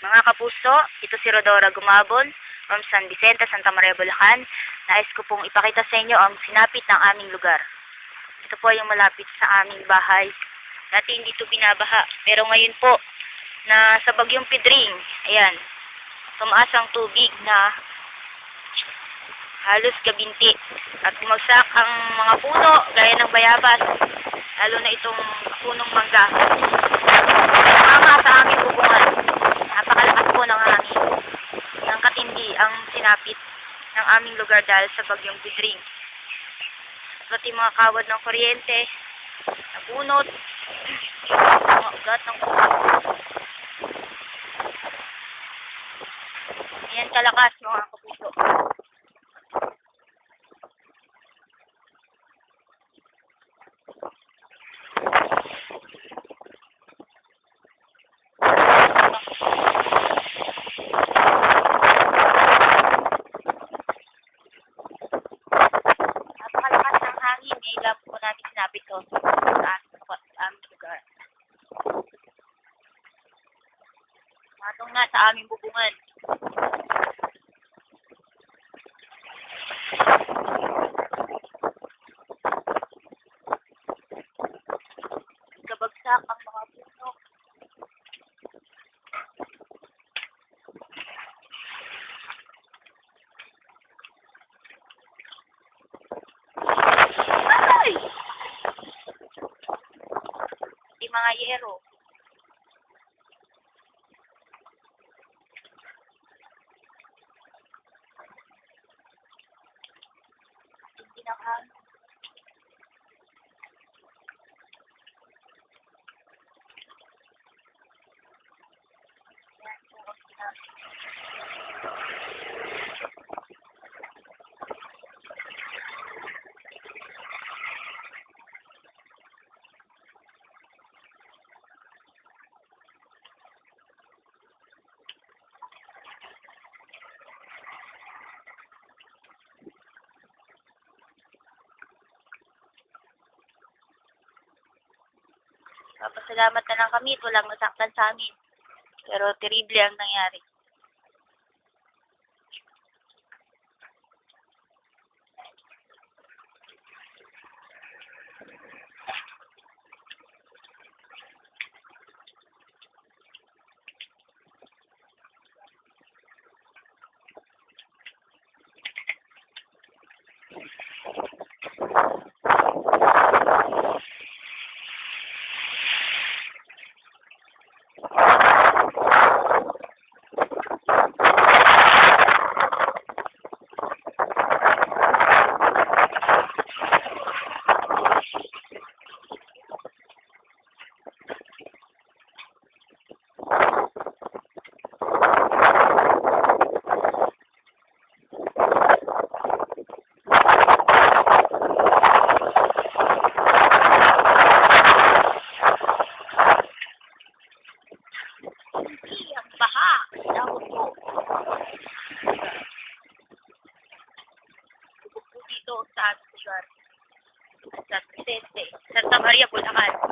Mga kapuso, ito si Rodora Gumabon from San Vicente, Santa Maria, Bulacan. Nais ko pong ipakita sa inyo ang sinapit ng aming lugar. Ito po yung malapit sa aming bahay. Dati hindi ito binabaha, pero ngayon po, na sa bagyong Pedring, ayan, tumaas ang tubig na halos gabinti. At bumagsak ang mga puno, gaya ng bayabas, lalo na itong punong mangga. Tama sa aming bubungan. Napakalakas po ng hangin. Ng katindi ang sinapit ng aming lugar dahil sa bagyong Pedring. Pati mga kawad ng kuryente, nabunot, mga ugat ng puno. Ayan kalakas mga kapuso. Napakalakas ng hangin, eh, lang po namin sinapit to sa aming lugar. Matong na sa aming bubungan. Kabagsak ang mga puno. Ay! Di mga yero. Hindi na hangin. Yan po ang sinapit. Papasalamat na lang kami, walang nasaktan sa amin. Pero terrible ang nangyari. Hindi ang baha. Dahon po. Bubog po dito sa aming lugar. San Vicente, Santa Maria, Bulacan.